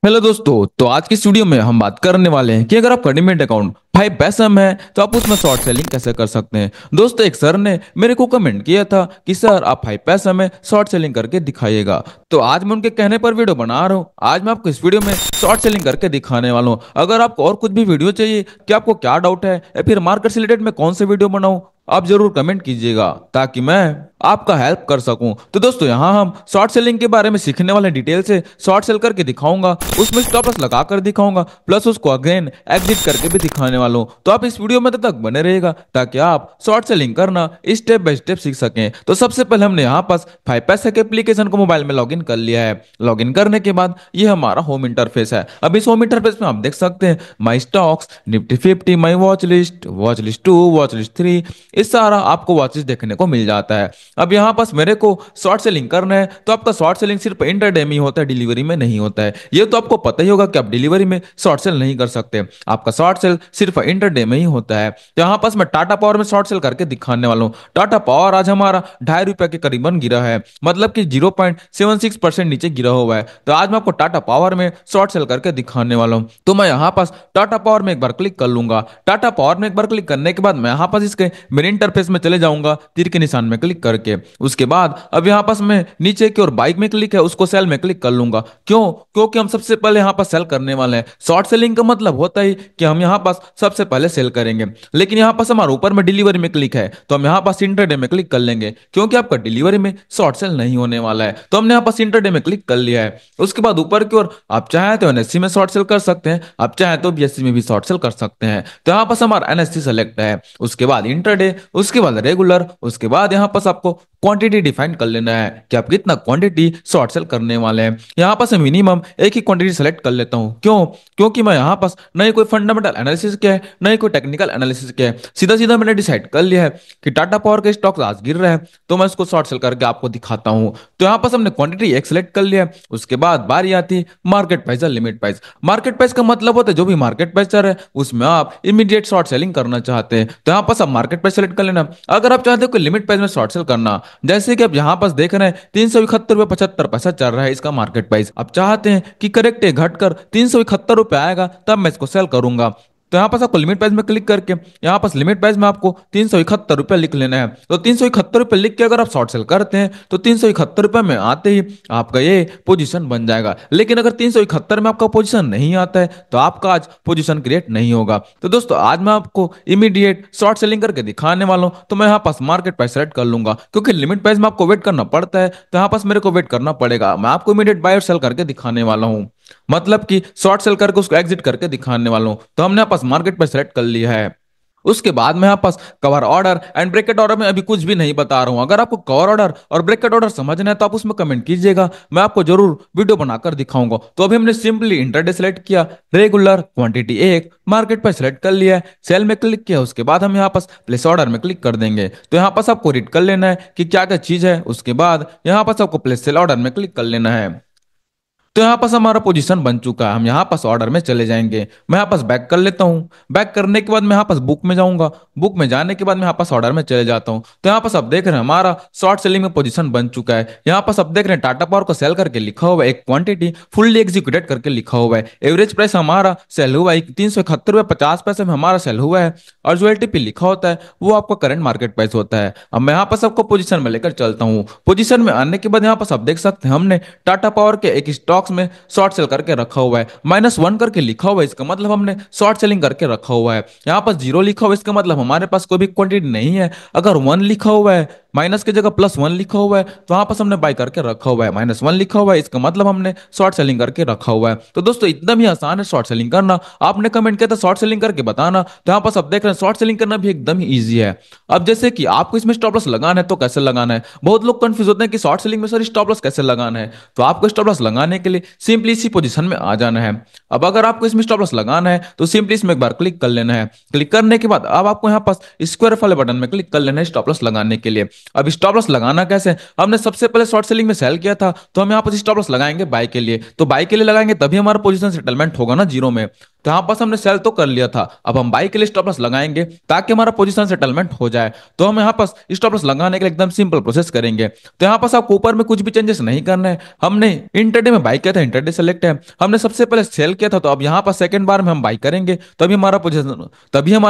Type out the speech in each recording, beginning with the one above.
Hello दोस्तों। तो आज की वीडियो में हम बात करने वाले हैं कि अगर आपका डीमैट अकाउंट 5 पैसा में है तो आप उसमें शॉर्ट सेलिंग कैसे कर सकते हैं। दोस्तों, एक सर ने मेरे को कमेंट किया था कि सर आप 5 पैसा में शॉर्ट सेलिंग करके दिखाइएगा। तो आज मैं उनके कहने पर वीडियो बना रहा हूँ। आज मैं आपको इस वीडियो में शॉर्ट सेलिंग करके दिखाने वाला हूँ। अगर आपको और कुछ भी वीडियो चाहिए कि आपको क्या डाउट है या फिर मार्केट से रिलेटेड में कौन से वीडियो बनाऊं, आप जरूर कमेंट कीजिएगा ताकि मैं आपका हेल्प कर सकूं। तो दोस्तों, यहाँ हम शॉर्ट सेलिंग के बारे में सीखने वाले डिटेल से शॉर्ट सेल करके दिखाऊंगा, उसमें स्टॉप लॉस लगा कर दिखाऊंगा, प्लस उसको अगेन एग्जिट करके भी दिखाने वाला हूं। तो आप इस वीडियो में तब तक बने रहेगा ताकि आप शॉर्ट सेलिंग करना स्टेप बाय स्टेप सीख सकें। तो सबसे पहले हमने यहाँ पास 5 पैसा के एप्लीकेशन को मोबाइल में लॉगिन कर लिया है। लॉगिन करने के बाद ये हमारा होम इंटरफेस है। अब इस होम इंटरफेस में आप देख सकते हैं my stocks, Nifty 50, my watchlist, watchlist 2, watchlist 3, इस सारा आपको वॉचेस देखने को मिल जाता है। अब यहाँ पास मेरे को शॉर्ट सेलिंग करना है तो आपका शॉर्ट सेलिंग सिर्फ इंटरडे में ही होता है, डिलीवरी में नहीं होता है। ये तो आपको पता ही होगा कि आप डिलीवरी में शॉर्ट सेल नहीं कर सकते, आपका शॉर्ट सेल सिर्फ इंटरडे में ही होता है। तो यहाँ पास मैं टाटा पावर में शॉर्ट सेल करके दिखाने वाला हूँ। टाटा पावर आज हमारा ₹2.5 के करीबन गिरा है, मतलब कि 0.76% नीचे गिरा हुआ है। तो आज मैं आपको टाटा पावर में शॉर्ट सेल करके दिखाने वाला हूँ। तो मैं यहाँ पास टाटा पावर में एक बार क्लिक कर लूंगा। टाटा पावर में एक बार क्लिक करने के बाद मैं यहाँ पास इसके मेन इंटरफेस में चले जाऊंगा, तीर के निशान में क्लिक करके। उसके बाद अब यहाँ पास मैं नीचे की ओर बाइक में क्लिक है, उसको सेल में क्लिक कर लूंगा। क्यों? क्योंकि हम सबसे पहले यहाँ पास सेल करने वाले हैं। शॉर्ट सेलिंग का मतलब होता है कि हम यहाँ पास सबसे पहले सेल करेंगे। लेकिन यहाँ पास हमारे ऊपर में डिलीवरी में क्लिक है तो हम यहाँ पास इंटरडे में क्लिक कर लेंगे, क्योंकि आपका डिलीवरी में शॉर्ट सेल नहीं होने वाला है। तो हमने यहाँ पास इंटरडे में क्लिक कर लिया है। उसके बाद ऊपर की ओर आप चाहें तो एनएससी में शॉर्ट सेल कर सकते हैं, आप चाहें तो बीएससी में भी शॉर्ट सेल कर सकते हैं। तो यहाँ पास हमारा एनएससी सेलेक्ट है, उसके बाद इंटरडे, उसके बाद रेगुलर, उसके बाद यहाँ पास आपको क्वांटिटी डिफाइन कर लेना है कि आप कितना क्वांटिटी शॉर्ट सेल करने वाले हैं। यहाँ पास मिनिमम एक ही क्वांटिटी सेलेक्ट कर लेता हूँ। क्यों? क्योंकि मैं यहाँ पास न ही कोई फंडामेंटल एनालिसिस किया है, न ही कोई टेक्निकल एनालिसिस किया है। सीधा सीधा मैंने डिसाइड कर लिया है कि टाटा पावर के स्टॉक्स आज गिर रहे हैं तो मैं इसको शॉर्ट सेल करके आपको दिखाता हूँ। तो यहाँ पास हमने क्वांटिटी एक सेलेक्ट कर लिया। उसके बाद बारी आती है मार्केट प्राइस और लिमिट प्राइस। मार्केट प्राइस का मतलब होता है जो भी मार्केट प्राइस चल रहा है उसमें आप इमीडिएट शॉर्ट सेलिंग करना चाहते हैं। तो यहाँ पास आप मार्केट प्राइस सेलेक्ट कर लेना। अगर आप चाहते हो कि लिमिट प्राइस में शॉर्ट सेल करना, जैसे कि आप यहाँ पास देख रहे हैं ₹371.75 चल रहा है इसका मार्केट प्राइस। आप चाहते हैं कि करेक्ट घटकर ₹371 आएगा तब मैं इसको सेल करूंगा। तो यहाँ पास आपको लिमिट प्राइस में क्लिक करके यहाँ पास लिमिट प्राइस में आपको ₹371 लिख लेना है। तो ₹371 लिख के अगर आप शॉर्ट सेल करते हैं तो ₹371 में आते ही आपका ये पोजीशन बन जाएगा। लेकिन अगर 371 में आपका पोजीशन नहीं आता है तो आपका आज पोजीशन क्रिएट नहीं होगा। तो दोस्तों, आज मैं आपको इमीडिएट शॉर्ट सेलिंग करके दिखाने वाला हूं। तो मैं यहाँ पास मार्केट प्राइस सेलेक्ट कर लूंगा, क्योंकि लिमिट प्राइस में आपको वेट करना पड़ता है तो यहाँ पास मेरे को वेट करना पड़ेगा। मैं आपको इमीडिएट बाय और सेल करके दिखाने वाला हूँ, मतलब कि शॉर्ट सेल करके उसको एग्जिट करके दिखाने वाला हूं। तो हमने यहाँ पास मार्केट पर सेलेक्ट कर लिया है। उसके बाद में यहाँ पास cover order and bracket order में अभी कुछ भी नहीं बता रहा हूं। अगर आपको कवर ऑर्डर और ब्रेकेट ऑर्डर समझना है तो आप उसमें कमेंट कीजिएगा, मैं आपको जरूर वीडियो बनाकर दिखाऊंगा। तो अभी हमने सिंपली इंटरडे सेलेक्ट किया, रेगुलर, क्वांटिटी एक, मार्केट पर सेलेक्ट कर लिया है, सेल में क्लिक किया। उसके बाद हम यहाँ पास प्लेस ऑर्डर में क्लिक कर देंगे। तो यहाँ पास आपको रीड कर लेना है कि क्या क्या चीज है। उसके बाद यहाँ पास आपको प्लेस सेल ऑर्डर में क्लिक कर लेना है। तो यहाँ पास हमारा पोजीशन बन चुका है। हम यहाँ पास ऑर्डर में चले जाएंगे। मैं यहाँ पास बैक कर लेता हूँ। बैक करने के बाद मैं यहाँ पास बुक में जाऊंगा। बुक में जाने के बाद मैं यहाँ पास ऑर्डर में चले जाता हूँ। तो यहाँ पास आप देख रहे हैं हमारा शॉर्ट सेलिंग में पोजीशन बन चुका है। यहाँ पास आप देख रहे हैं टाटा पावर को सेल करके लिखा हुआ है, एक क्वांटिटी फुल्ली एग्जीक्यूटेड करके लिखा हुआ है। एवरेज प्राइस हमारा सेल हुआ है ₹371.50 में हमारा सेल हुआ है, और जो एलटीपी लिखा होता है वो आपका करंट मार्केट प्राइस होता है। अब मैं यहाँ पास आपको पोजीशन में लेकर चलता हूँ। पोजीशन में आने के बाद यहाँ पास आप देख सकते हैं हमने टाटा पावर के एक स्टॉक में शॉर्ट सेल करके रखा हुआ है, -1 करके लिखा हुआ है, इसका मतलब हमने शॉर्ट सेलिंग करके रखा हुआ है। यहाँ पास 0 लिखा हुआ है, इसका मतलब हमारे पास कोई भी क्वांटिटी नहीं है। अगर 1 लिखा हुआ है, माइनस की जगह +1 लिखा हुआ है, तो वहां पास हमने बाय करके रखा हुआ है। -1 लिखा हुआ है, इसका मतलब हमने शॉर्ट सेलिंग करके रखा हुआ है। तो दोस्तों, एकदम ही आसान है शॉर्ट सेलिंग करना। आपने कमेंट किया था शॉर्ट सेलिंग करके बताना, तो यहाँ पास आप देख रहे हैं शॉर्ट सेलिंग करना भी एकदम ही ईजी है। अब जैसे कि आपको इसमें स्टॉप लॉस लगाना है तो कैसे लगाना है, बहुत लोग कंफ्यूज होते हैं कि शॉर्ट सेलिंग में सर स्टॉप लॉस कैसे लगाना है। तो आपको स्टॉप लॉस लगाने के लिए सिंपली इसी पोजीशन में आ जाना है। अब अगर आपको इसमें स्टॉप लॉस लगाना है तो सिंपली इसमें एक बार क्लिक कर लेना है। क्लिक करने के बाद अब आपको यहाँ पास स्क्वायर वाले बटन में क्लिक कर लेना है स्टॉप लॉस लगाने के लिए। अब स्टॉप लॉस लगाना कैसे, हमने सबसे पहले शॉर्ट सेलिंग में सेल किया था तो हम यहाँ पर स्टॉप लॉस लगाएंगे बाय के लिए। तो बाय के लिए लगाएंगे तभी हमारा पोजीशन सेटलमेंट होगा ना जीरो में। तो यहाँ पास हमने सेल तो कर लिया था, अब हम बाई के लिए स्टॉप लॉस लगाएंगे ताकि हमारा पोजीशन सेटलमेंट हो जाए। तो हम यहाँ पास स्टॉप लॉस लगाने के लिए एकदम सिंपल प्रोसेस करेंगे। तो यहाँ पास आपको ऊपर में कुछ भी चेंजेस नहीं करना है। हमने इंटरडे में बाई किया था, इंटरडे सेलेक्ट है। हमने सबसे पहले सेल किया था, तो अब यहाँ पर सेकंड बार में हम बाई करेंगे, तभी हमारा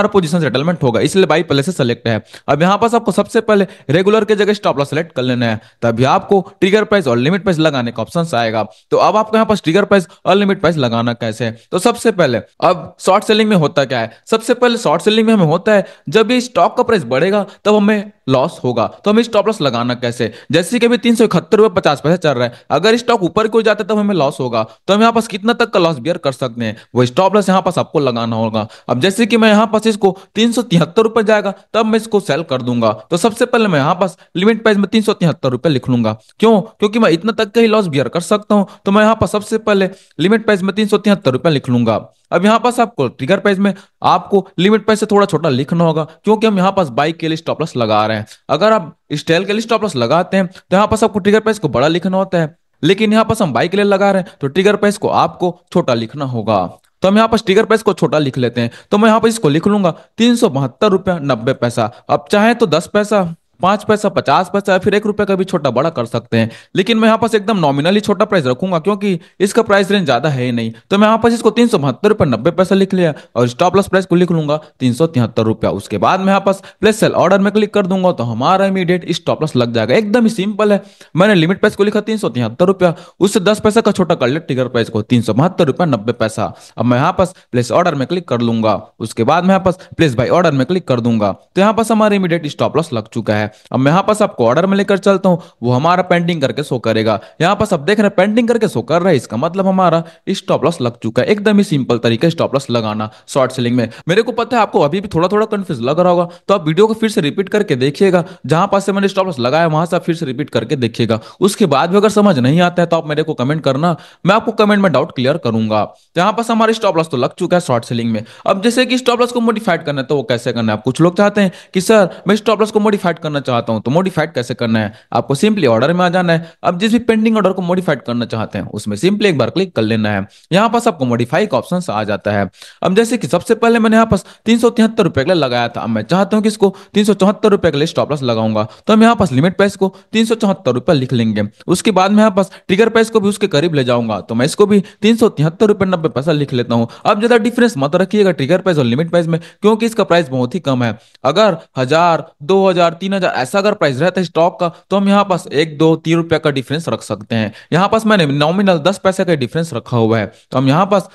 पोजीशन सेटलमेंट होगा, इसलिए बाई पहले से सेलेक्ट है। अब यहाँ पास आपको सबसे पहले रेगुलर के जगह स्टॉप लॉस सेलेक्ट कर लेना है, तभी आपको ट्रिगर प्राइस और लिमिट प्राइस लगाने का ऑप्शन आएगा। तो अब आपको यहाँ पास ट्रिगर प्राइस और लिमिट प्राइस लगाना कैसे है, तो सबसे पहले अब शॉर्ट सेलिंग में होता क्या है, सबसे पहले शॉर्ट सेलिंग में हमें होता है जब ये स्टॉक का प्राइस बढ़ेगा तब हमें लॉस होगा। तो हमें स्टॉप लॉस लगाना कैसे, जैसे कि अभी 371 रुपये 50 पैसे चल रहा है, अगर स्टॉक ऊपर को जाता है तब हमें लॉस होगा। तो हम यहाँ पास कितना तक का लॉस बियर कर सकते हैं, वो स्टॉप लॉस यहाँ पास आपको लगाना होगा। अब जैसे कि मैं यहाँ पास इसको 373 रुपये जाएगा तब मैं इसको सेल कर दूंगा। तो सबसे पहले मैं यहाँ पास लिमिट प्राइस में 373 रुपये लिख लूंगा, क्यों, क्योंकि मैं इतना तक का ही लॉस बियर कर सकता हूं। तो मैं यहाँ पास सबसे पहले लिमिट प्राइस में 373 रुपये लिख लूंगा। अब यहाँ पास आपको ट्रिगर प्राइस में आपको लिमिट प्राइस से थोड़ा छोटा लिखना होगा, क्योंकि हम यहाँ पास बाई के लिए स्टॉप लॉस लगा रहे हैं। अगर आप स्टेल के लिए स्टॉप लॉस लगाते हैं तो यहाँ पास आपको ट्रिगर प्राइस को बड़ा लिखना होता है, लेकिन यहाँ पास हम बाई के लिए लगा रहे हैं तो ट्रिगर प्राइस को आपको छोटा लिखना होगा। तो हम यहाँ पर ट्रिगर प्राइस को छोटा लिख लेते हैं। तो मैं यहाँ पर इसको लिख लूंगा 372 रुपया 90 पैसा। अब चाहे तो 10 पैसा, 5 पैसा, 50 पैसा या फिर 1 रुपया का भी छोटा बड़ा कर सकते हैं, लेकिन मैं यहाँ पास एकदम नॉमिनली छोटा प्राइस रखूंगा क्योंकि इसका प्राइस रेंज ज्यादा है ही नहीं। तो मैं यहाँ पास इसको 372 रुपया 90 पैसा लिख लिया और स्टॉप लॉस प्राइस को लिख लूंगा 373 रुपया। उसके बाद मैं यहाँ पास प्लेस सेल ऑर्डर में क्लिक कर दूंगा, तो हमारा इमीडिएट स्टॉप लॉस लग जाएगा। एकदम ही सिंपल है। मैंने लिमिट प्राइस को लिखा 373 रुपया, उससे 10 पैसा का छोटा कर लिया ट्रिगर प्राइस को 372 रुपया 90 पैसा। अब मैं यहाँ पास प्लेस ऑर्डर में क्लिक कर लूंगा, उसके बाद मैं यहाँ पास प्लेस बाय ऑर्डर में क्लिक कर दूंगा। तो यहाँ पास हमारा इमीडिएट स्टॉप लॉस लग चुका है। अब मैं यहाँ पास आपको ऑर्डर में लेकर चलता हूँ, वो हमारा पेंडिंग करके शो करेगा। यहाँ पास आप देख रहे हैं पेंडिंग करके शो कर रहा है, इसका मतलब हमारा स्टॉप लॉस लग चुका है। एकदम ही सिंपल तरीका स्टॉप लॉस लगाना शॉर्ट सेलिंग में। मेरे को पता है आपको अभी भी थोड़ा थोड़ा कंफ्यूज लग रहा होगा, तो आप वीडियो को फिर से रिपीट करके देखिएगा, जहां पास से मैंने स्टॉप लॉस लगाया वहां से आप फिर से रिपीट करके देखिएगा। उसके बाद भी अगर समझ नहीं आता है तो आप मेरे को कमेंट करना, मैं आपको कमेंट में डाउट क्लियर करूंगा। तो यहाँ पास हमारे स्टॉप लॉस तो लग चुका है शॉर्ट सेलिंग में। अब जैसे कि स्टॉप लॉस को मॉडिफाइड करना है तो वो कैसे करना है। आप कुछ लोग चाहते हैं कि सर मैं स्टॉप लॉस को मॉडिफाइड करना चाहता हूं, तो मॉडिफाइड कैसे करना है, आपको सिंपली ऑर्डर में आ जाना है। अब जिस भी पेंडिंग ऑर्डर को मॉडिफाइड करना चाहते हैं उसमें सिंपली एक बार क्लिक कर लेना है। यहाँ पास आपको मॉडिफाई का ऑप्शन आ जाता है। अब जैसे कि सबसे पहले मैंने यहाँ पास 373 रुपए के लिए लगाया था, अब मैं चाहता हूँ कि इसको 374 रुपए के लिए स्टॉप लॉस लगाऊंगा, तो हम यहाँ पास लिमिट प्राइस को 374 रुपए लिख लेंगे। उसके बाद मैं यहाँ पास ट्रिगर प्राइस को भी उसके करीब ले जाऊंगा, तो मैं इसको भी 373 रुपए 90 पैसा लिख लेता हूँ। अब ज्यादा डिफरेंस मत रखिएगा ट्रिगर प्राइस और लिमिट प्राइस में, क्योंकि इसका प्राइस बहुत ही कम है। अगर 1000, 2000, 3000 ऐसा अगर प्राइस रहता है स्टॉक का, तो हम यहाँ पास 1, 2, 3 रुपया का डिफरेंस रख सकते हैं। यहाँ पास मैंने नॉमिनल 10 पैसे का डिफरेंस रखा हुआ है, तो हम यहाँ पास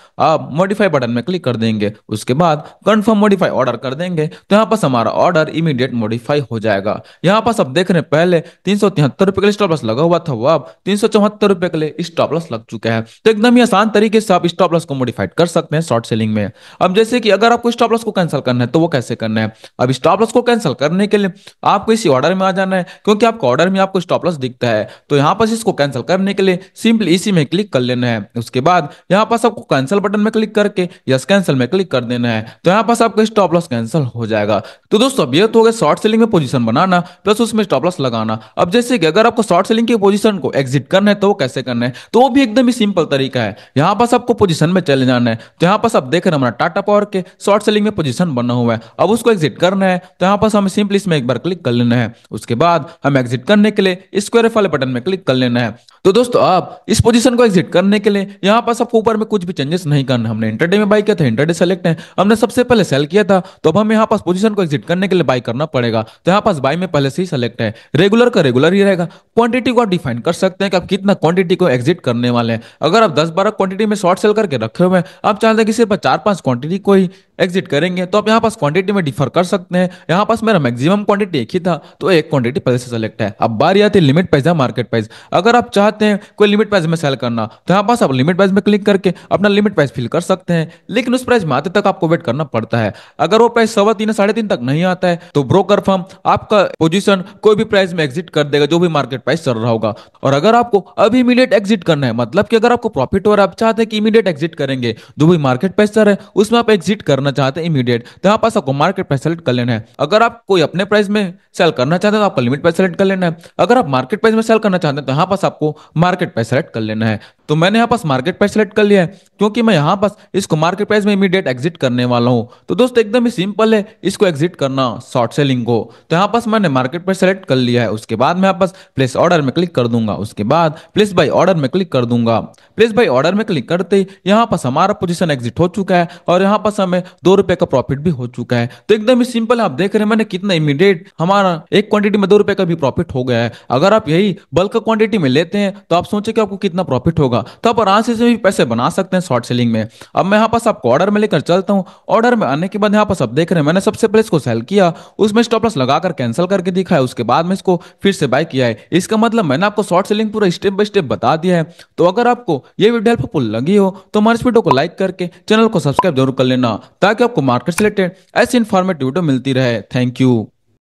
मॉडिफाई बटन में क्लिक कर देंगे, उसके बाद कंफर्म मॉडिफाई ऑर्डर कर देंगे, तो यहाँ पास हमारा ऑर्डर इमीडिएट मॉडिफाई हो जाएगा। यहाँ पास आप देख रहे हैं पहले 373 रुपए के लिए स्टॉप लॉस लगा हुआ था, वो अब 374 रुपए के लिए स्टॉप लॉस लग चुका है। तो एकदम ही आसान तरीके से आप स्टॉप लॉस को मॉडिफाइड कर सकते हैं शॉर्ट सेलिंग में। अब जैसे कि अगर आपको स्टॉप लॉस को कैंसिल करना है तो वो कैसे करना है। अब स्टॉप लॉस को कैंसिल करने के लिए आपको इसी ऑर्डर में आ जाना है, क्योंकि आपको ऑर्डर में आपको स्टॉप लॉस दिखता है। तो यहाँ पास इसको कैंसिल करने के लिए सिंपली इसी में क्लिक कर लेना है। उसके बाद यहाँ पास आपको कैंसिल बटन में क्लिक करके यस कैंसिल में क्लिक कर देना है, तो यहाँ पास आपका स्टॉप लॉस कैंसिल हो जाएगा। तो दोस्तों अब ये तो हो गया शॉर्ट सेलिंग में पोजीशन बनाना प्लस उसमें स्टॉप लॉस लगाना। अब जैसे कि अगर आपको शॉर्ट सेलिंग की पोजीशन को एग्जिट करना है तो वो कैसे करना है, तो वो भी एकदम ही सिंपल तरीका है। यहाँ पास आपको पोजीशन में चले जाना है, तो यहाँ पास आप देख रहे हैं हमारा टाटा पावर के शॉर्ट सेलिंग में पोजीशन बना हुआ है। अब उसको एग्जिट करना है तो यहाँ पास हमें सिंपली इसमें एक बार क्लिक कर लेना है। उसके बाद हम एग्जिट करने के लिए स्क्वायर वाले बटन में क्लिक कर लेना है। तो दोस्तों आप इस पोजीशन को एग्जिट करने के लिए यहाँ पास आपको ऊपर में कुछ भी चेंजेस नहीं करना। हमने इंटरडे में बाई किया था, इंटरडे सेलेक्ट है, हमने सबसे पहले सेल किया था, तो अब हमें यहाँ पास पोजीशन को एग्जिट करने के लिए बाई करना पड़ेगा। तो यहाँ पास बाई में पहले से ही सेलेक्ट है, रेगुलर का रेगुलर ही रहेगा। क्वांटिटी को आप डिफाइन कर सकते हैं कि आप कितना क्वांटिटी को एग्जिट करने वाले हैं। अगर आप 10-12 क्वांटिटी में शॉर्ट सेल करके रखे हुए हैं, आप चाहते हैं कि सिर्फ 4-5 क्वांटिटी को ही एग्जिट करेंगे, तो आप यहाँ पास क्वांटिटी में डिफर कर सकते हैं। यहाँ पास मेरा मैक्सिमम क्वांटिटी एक ही था, तो एक क्वांटिटी पहले से सेलेक्ट है। अब बारी आती है लिमिट प्राइस या मार्केट प्राइस। अगर आप चाहते हैं कोई लिमिट प्राइस में सेल करना, तो यहाँ पास आप लिमिट प्राइस में क्लिक करके अपना लिमिट प्राइस फिल कर सकते हैं, लेकिन उस प्राइस में आते तक आपको वेट करना पड़ता है। अगर वो प्राइस 3.25 3.5 तक नहीं आता है, तो ब्रोकर फर्म आपका पोजीशन कोई भी प्राइस में एग्जिट कर देगा जो भी मार्केट प्राइस चल रहा होगा। और अगर आपको अभी इमीडिएट एग्जिट करना है, मतलब कि अगर आपको प्रॉफिट हो रहा है, आप चाहते हैं कि इमीडिएट एग्जिट करेंगे, जो भी मार्केट प्राइस चल रहा है उसमें आप एग्जिट करना चाहते हैं इमीडिएट, तो यहाँ पास आपको मार्केट प्राइस सेलेक्ट कर लेना है। अगर आप कोई अपने प्राइस में सेल करना चाहते हैं तो आपको लिमिट प्राइस सेलेक्ट कर लेना है। अगर आप मार्केट प्राइस में सेल करना चाहते हैं तो यहाँ पास आपको मार्केट प्राइस सेलेक्ट कर लेना है। तो मैंने यहाँ पास मार्केट प्राइस सेलेक्ट कर लिया है, क्योंकि मैं यहाँ पास इसको मार्केट प्राइस में इमीडिएट एग्जिट करने वाला हूँ। तो दोस्तों एकदम ही सिंपल है इसको एग्जिट करना शॉर्ट सेलिंग को। तो यहाँ पास मैंने मार्केट प्राइस सेलेक्ट कर लिया है, उसके बाद मैं यहाँ पास प्लेस ऑर्डर में क्लिक कर दूंगा, उसके बाद प्लेस बाय ऑर्डर में क्लिक कर दूंगा। प्लेस बाय ऑर्डर में क्लिक करते ही यहाँ पास हमारा पोजीशन एग्जिट हो चुका है और यहाँ पास हमें 2 रुपए का प्रॉफिट भी हो चुका है। तो एकदम ही सिंपल आप देख रहे हैं मैंने कितना इमीडिएट हमारा एक क्वांटिटी में 2 रुपए का भी प्रॉफिट हो गया है। अगर आप यही बल्क क्वांटिटी में लेते हैं तो आप सोचे कि आपको कितना प्रॉफिट होगा, तो आप आराम से भी पैसे बना सकते हैं शॉर्ट सेलिंग में। अब मैं यहाँ पास आपको ऑर्डर में लेकर चलता हूँ। ऑर्डर में आने के बाद यहाँ पास आप देख रहे हैं मैंने सबसे पहले इसको सेल किया, उसमें स्टॉप लॉस लगाकर कैंसिल करके दिखा है, उसके बाद में इसको फिर से बाय किया है। इसका मतलब मैंने आपको शॉर्ट सेलिंग पूरा स्टेप बाय स्टेप बता दिया है। तो अगर आपको ये वीडियो हेल्पफुल लगी हो तो हमारे इस वीडियो को लाइक करके चैनल को सब्सक्राइब जरूर कर लेना, ताकि आपको मार्केट से रिलेटेड ऐसी इंफॉर्मेटिव वीडियो मिलती रहे। Thank you.